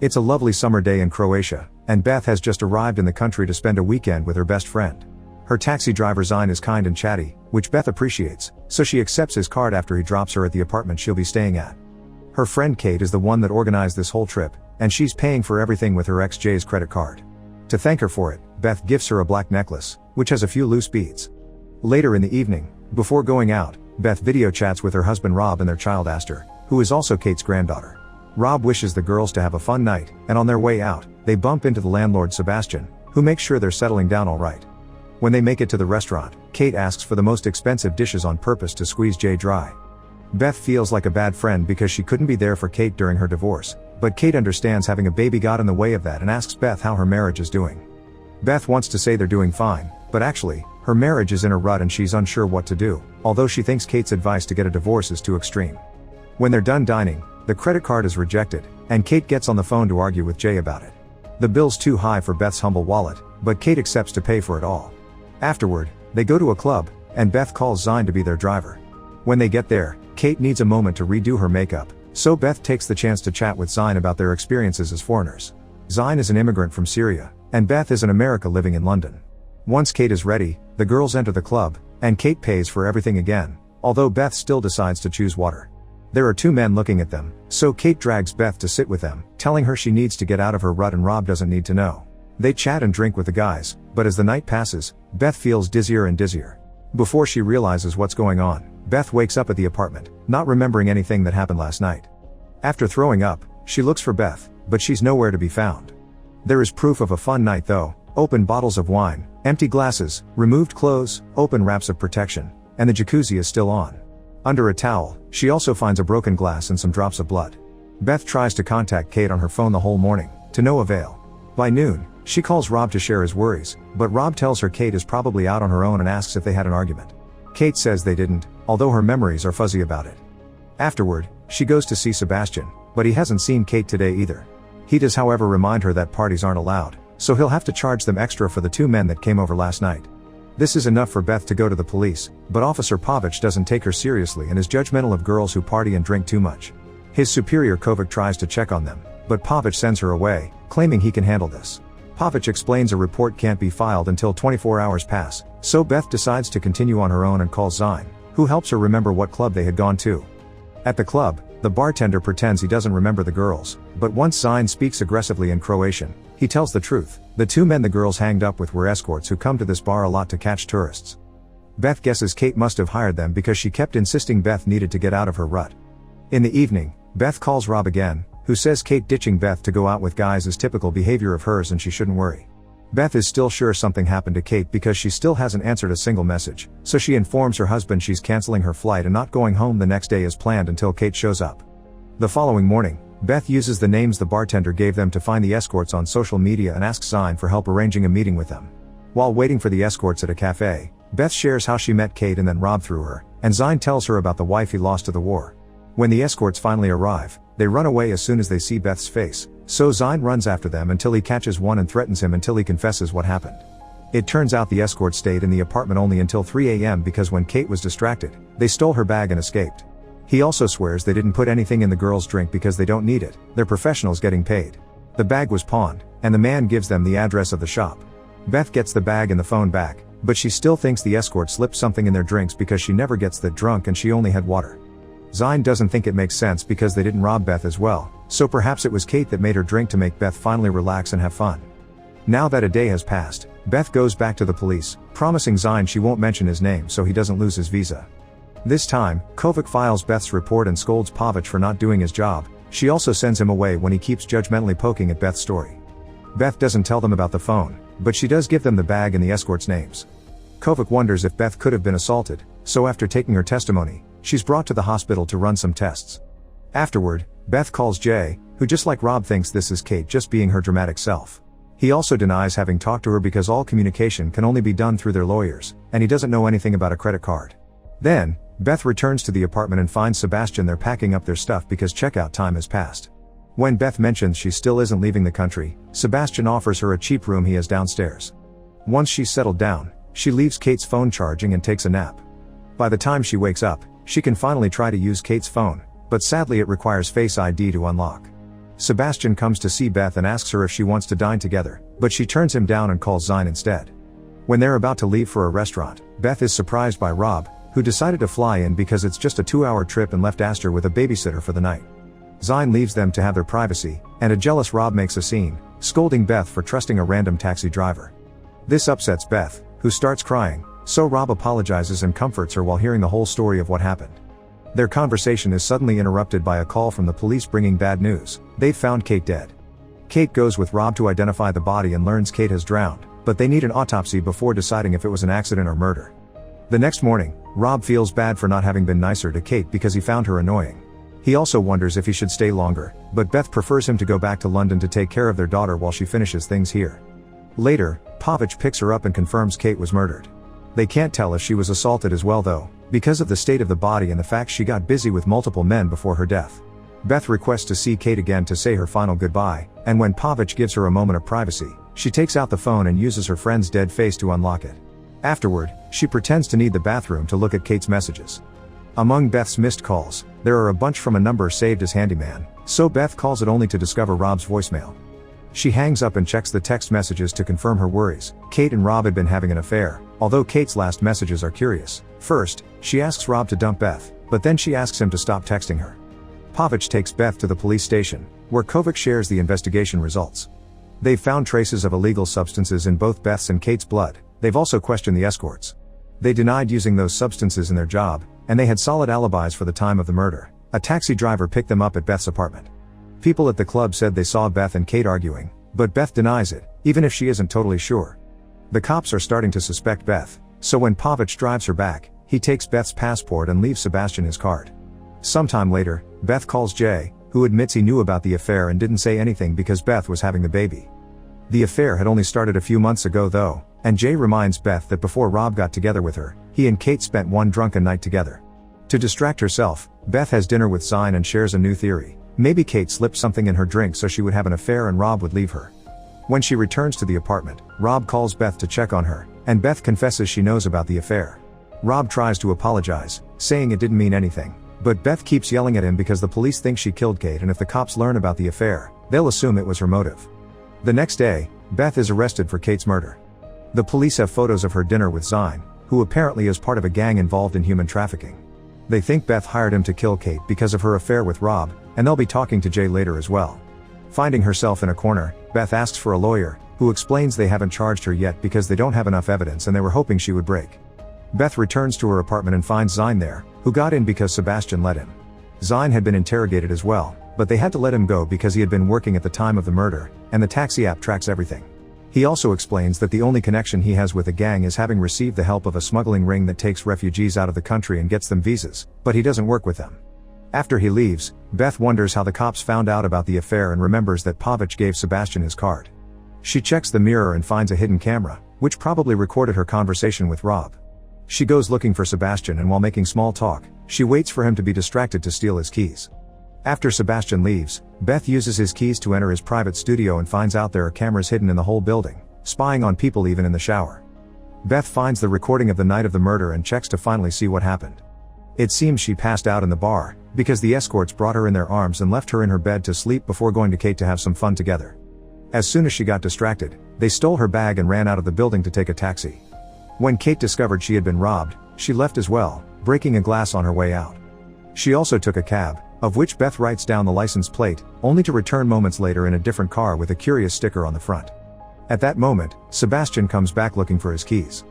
It's a lovely summer day in Croatia, and Beth has just arrived in the country to spend a weekend with her best friend. Her taxi driver Zine is kind and chatty, which Beth appreciates, so she accepts his card after he drops her at the apartment she'll be staying at. Her friend Kate is the one that organized this whole trip, and she's paying for everything with her ex Jay's credit card. To thank her for it, Beth gifts her a black necklace, which has a few loose beads. Later in the evening, before going out, Beth video chats with her husband Rob and their child Aster, who is also Kate's granddaughter. Rob wishes the girls to have a fun night, and on their way out, they bump into the landlord Sebastian, who makes sure they're settling down alright. When they make it to the restaurant, Kate asks for the most expensive dishes on purpose to squeeze Jay dry. Beth feels like a bad friend because she couldn't be there for Kate during her divorce, but Kate understands having a baby got in the way of that and asks Beth how her marriage is doing. Beth wants to say they're doing fine, but actually, her marriage is in a rut and she's unsure what to do, although she thinks Kate's advice to get a divorce is too extreme. When they're done dining, the credit card is rejected, and Kate gets on the phone to argue with Jay about it. The bill's too high for Beth's humble wallet, but Kate accepts to pay for it all. Afterward, they go to a club, and Beth calls Zine to be their driver. When they get there, Kate needs a moment to redo her makeup, so Beth takes the chance to chat with Zine about their experiences as foreigners. Zine is an immigrant from Syria, and Beth is in America living in London. Once Kate is ready, the girls enter the club, and Kate pays for everything again, although Beth still decides to choose water. There are two men looking at them, so Kate drags Beth to sit with them, telling her she needs to get out of her rut and Rob doesn't need to know. They chat and drink with the guys, but as the night passes, Beth feels dizzier and dizzier. Before she realizes what's going on, Beth wakes up at the apartment, not remembering anything that happened last night. After throwing up, she looks for Beth, but she's nowhere to be found. There is proof of a fun night though: open bottles of wine, empty glasses, removed clothes, open wraps of protection, and the jacuzzi is still on. Under a towel, she also finds a broken glass and some drops of blood. Beth tries to contact Kate on her phone the whole morning, to no avail. By noon, she calls Rob to share his worries, but Rob tells her Kate is probably out on her own and asks if they had an argument. Kate says they didn't, although her memories are fuzzy about it. Afterward, she goes to see Sebastian, but he hasn't seen Kate today either. He does however remind her that parties aren't allowed, so he'll have to charge them extra for the two men that came over last night. This is enough for Beth to go to the police, but Officer Pavic doesn't take her seriously and is judgmental of girls who party and drink too much. His superior Kovac tries to check on them, but Pavic sends her away, claiming he can handle this. Pavic explains a report can't be filed until 24 hours pass, so Beth decides to continue on her own and calls Zine, who helps her remember what club they had gone to. At the club, the bartender pretends he doesn't remember the girls, but once Zine speaks aggressively in Croatian, he tells the truth. The two men the girls hanged up with were escorts who come to this bar a lot to catch tourists. Beth guesses Kate must have hired them because she kept insisting Beth needed to get out of her rut. In the evening, Beth calls Rob again, who says Kate ditching Beth to go out with guys is typical behavior of hers and she shouldn't worry. Beth is still sure something happened to Kate because she still hasn't answered a single message, so she informs her husband she's canceling her flight and not going home the next day as planned until Kate shows up. The following morning, Beth uses the names the bartender gave them to find the escorts on social media and asks Zine for help arranging a meeting with them. While waiting for the escorts at a cafe, Beth shares how she met Kate and then Rob threw her, and Zine tells her about the wife he lost to the war. When the escorts finally arrive, they run away as soon as they see Beth's face, so Zine runs after them until he catches one and threatens him until he confesses what happened. It turns out the escorts stayed in the apartment only until 3 a.m. because when Kate was distracted, they stole her bag and escaped. He also swears they didn't put anything in the girls' drink because they don't need it, they're professionals getting paid. The bag was pawned, and the man gives them the address of the shop. Beth gets the bag and the phone back, but she still thinks the escort slipped something in their drinks because she never gets that drunk and she only had water. Zine doesn't think it makes sense because they didn't rob Beth as well, so perhaps it was Kate that made her drink to make Beth finally relax and have fun. Now that a day has passed, Beth goes back to the police, promising Zine she won't mention his name so he doesn't lose his visa. This time, Kovac files Beth's report and scolds Pavic for not doing his job. She also sends him away when he keeps judgmentally poking at Beth's story. Beth doesn't tell them about the phone, but she does give them the bag and the escorts' names. Kovac wonders if Beth could have been assaulted, so after taking her testimony, she's brought to the hospital to run some tests. Afterward, Beth calls Jay, who just like Rob thinks this is Kate just being her dramatic self. He also denies having talked to her because all communication can only be done through their lawyers, and he doesn't know anything about a credit card. Then, Beth returns to the apartment and finds Sebastian there packing up their stuff because checkout time has passed. When Beth mentions she still isn't leaving the country, Sebastian offers her a cheap room he has downstairs. Once she's settled down, she leaves Kate's phone charging and takes a nap. By the time she wakes up, she can finally try to use Kate's phone, but sadly it requires Face ID to unlock. Sebastian comes to see Beth and asks her if she wants to dine together, but she turns him down and calls Zine instead. When they're about to leave for a restaurant, Beth is surprised by Rob, who decided to fly in because it's just a 2-hour trip and left Astor with a babysitter for the night. Zine leaves them to have their privacy, and a jealous Rob makes a scene, scolding Beth for trusting a random taxi driver. This upsets Beth, who starts crying, so Rob apologizes and comforts her while hearing the whole story of what happened. Their conversation is suddenly interrupted by a call from the police bringing bad news. They've found Kate dead. Kate goes with Rob to identify the body and learns Kate has drowned, but they need an autopsy before deciding if it was an accident or murder. The next morning, Rob feels bad for not having been nicer to Kate because he found her annoying. He also wonders if he should stay longer, but Beth prefers him to go back to London to take care of their daughter while she finishes things here. Later, Pavic picks her up and confirms Kate was murdered. They can't tell if she was assaulted as well though, because of the state of the body and the fact she got busy with multiple men before her death. Beth requests to see Kate again to say her final goodbye, and when Pavic gives her a moment of privacy, she takes out the phone and uses her friend's dead face to unlock it. Afterward, she pretends to need the bathroom to look at Kate's messages. Among Beth's missed calls, there are a bunch from a number saved as handyman, so Beth calls it only to discover Rob's voicemail. She hangs up and checks the text messages to confirm her worries. Kate and Rob had been having an affair, although Kate's last messages are curious. First, she asks Rob to dump Beth, but then she asks him to stop texting her. Pavic takes Beth to the police station, where Kovac shares the investigation results. They've found traces of illegal substances in both Beth's and Kate's blood. They've also questioned the escorts. They denied using those substances in their job, and they had solid alibis for the time of the murder. A taxi driver picked them up at Beth's apartment. People at the club said they saw Beth and Kate arguing, but Beth denies it, even if she isn't totally sure. The cops are starting to suspect Beth, so when Pavic drives her back, he takes Beth's passport and leaves Sebastian his card. Sometime later, Beth calls Jay, who admits he knew about the affair and didn't say anything because Beth was having the baby. The affair had only started a few months ago though, and Jay reminds Beth that before Rob got together with her, he and Kate spent one drunken night together. To distract herself, Beth has dinner with Zine and shares a new theory. Maybe Kate slipped something in her drink so she would have an affair and Rob would leave her. When she returns to the apartment, Rob calls Beth to check on her, and Beth confesses she knows about the affair. Rob tries to apologize, saying it didn't mean anything, but Beth keeps yelling at him because the police think she killed Kate, and if the cops learn about the affair, they'll assume it was her motive. The next day, Beth is arrested for Kate's murder. The police have photos of her dinner with Zine, who apparently is part of a gang involved in human trafficking. They think Beth hired him to kill Kate because of her affair with Rob, and they'll be talking to Jay later as well. Finding herself in a corner, Beth asks for a lawyer, who explains they haven't charged her yet because they don't have enough evidence and they were hoping she would break. Beth returns to her apartment and finds Zine there, who got in because Sebastian let him. Zine had been interrogated as well, but they had to let him go because he had been working at the time of the murder, and the taxi app tracks everything. He also explains that the only connection he has with the gang is having received the help of a smuggling ring that takes refugees out of the country and gets them visas, but he doesn't work with them. After he leaves, Beth wonders how the cops found out about the affair and remembers that Pavic gave Sebastian his card. She checks the mirror and finds a hidden camera, which probably recorded her conversation with Rob. She goes looking for Sebastian, and while making small talk, she waits for him to be distracted to steal his keys. After Sebastian leaves, Beth uses his keys to enter his private studio and finds out there are cameras hidden in the whole building, spying on people even in the shower. Beth finds the recording of the night of the murder and checks to finally see what happened. It seems she passed out in the bar, because the escorts brought her in their arms and left her in her bed to sleep before going to Kate to have some fun together. As soon as she got distracted, they stole her bag and ran out of the building to take a taxi. When Kate discovered she had been robbed, she left as well, breaking a glass on her way out. She also took a cab, of which Beth writes down the license plate, only to return moments later in a different car with a curious sticker on the front. At that moment, Sebastian comes back looking for his keys.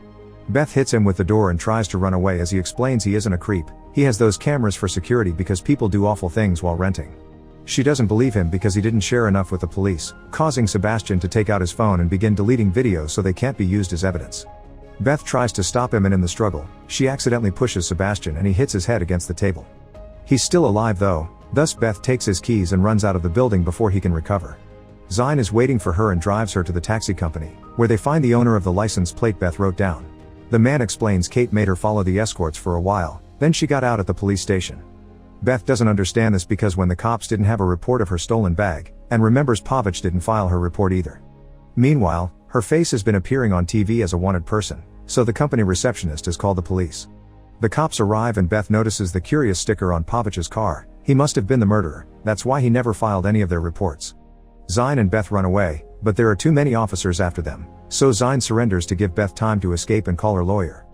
Beth hits him with the door and tries to run away as he explains he isn't a creep, he has those cameras for security because people do awful things while renting. She doesn't believe him because he didn't share enough with the police, causing Sebastian to take out his phone and begin deleting videos so they can't be used as evidence. Beth tries to stop him, and in the struggle, she accidentally pushes Sebastian and he hits his head against the table. He's still alive though, thus Beth takes his keys and runs out of the building before he can recover. Zine is waiting for her and drives her to the taxi company, where they find the owner of the license plate Beth wrote down. The man explains Kate made her follow the escorts for a while, then she got out at the police station. Beth doesn't understand this because when the cops didn't have a report of her stolen bag, and remembers Pavic didn't file her report either. Meanwhile, her face has been appearing on TV as a wanted person, so the company receptionist has called the police. The cops arrive and Beth notices the curious sticker on Pavic's car, He must have been the murderer, that's why he never filed any of their reports. Zine and Beth run away, but there are too many officers after them, so Zine surrenders to give Beth time to escape and call her lawyer.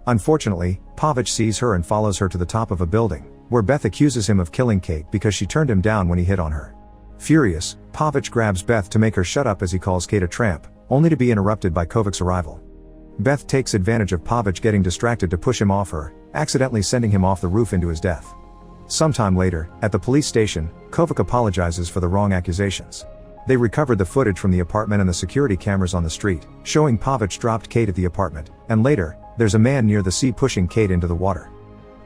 Unfortunately, Pavic sees her and follows her to the top of a building, where Beth accuses him of killing Kate because she turned him down when he hit on her. Furious, Pavic grabs Beth to make her shut up as he calls Kate a tramp, only to be interrupted by Kovac's arrival. Beth takes advantage of Pavic getting distracted to push him off her, accidentally sending him off the roof into his death. Sometime later, at the police station, Kovac apologizes for the wrong accusations. They recovered the footage from the apartment and the security cameras on the street, showing Pavic dropped Kate at the apartment, and later, there's a man near the sea pushing Kate into the water.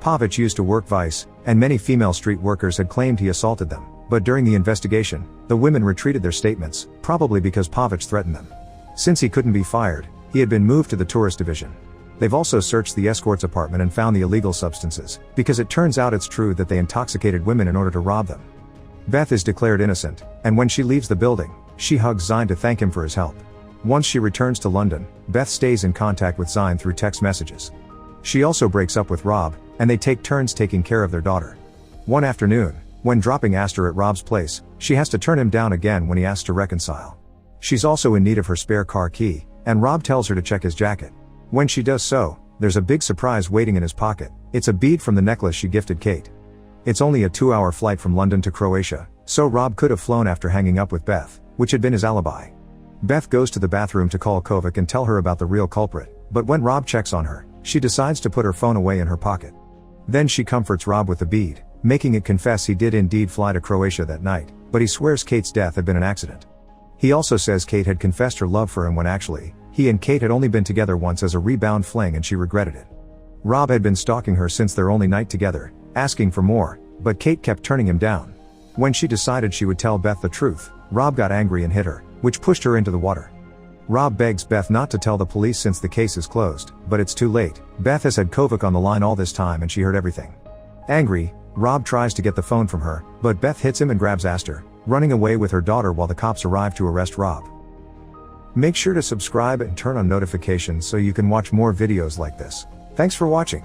Pavic used to work Vice, and many female street workers had claimed he assaulted them, but during the investigation, the women retreated their statements, probably because Pavic threatened them. Since he couldn't be fired, he had been moved to the tourist division. They've also searched the escort's apartment and found the illegal substances, because it turns out it's true that they intoxicated women in order to rob them. Beth is declared innocent, and when she leaves the building, she hugs Zine to thank him for his help. Once she returns to London, Beth stays in contact with Zine through text messages. She also breaks up with Rob, and they take turns taking care of their daughter. One afternoon, when dropping Astor at Rob's place, she has to turn him down again when he asks to reconcile. She's also in need of her spare car key, and Rob tells her to check his jacket. When she does so, there's a big surprise waiting in his pocket. It's a bead from the necklace she gifted Kate. It's only a 2-hour flight from London to Croatia, so Rob could have flown after hanging up with Beth, which had been his alibi. Beth goes to the bathroom to call Kovac and tell her about the real culprit, but when Rob checks on her, she decides to put her phone away in her pocket. Then she comforts Rob with the bead, making it confess he did indeed fly to Croatia that night, but he swears Kate's death had been an accident. He also says Kate had confessed her love for him when actually, he and Kate had only been together once as a rebound fling and she regretted it. Rob had been stalking her since their only night together, asking for more, but Kate kept turning him down. When she decided she would tell Beth the truth, Rob got angry and hit her, which pushed her into the water. Rob begs Beth not to tell the police since the case is closed, but it's too late. Beth has had Kovac on the line all this time and she heard everything. Angry, Rob tries to get the phone from her, but Beth hits him and grabs Astor, running away with her daughter while the cops arrive to arrest Rob. Make sure to subscribe and turn on notifications so you can watch more videos like this. Thanks for watching.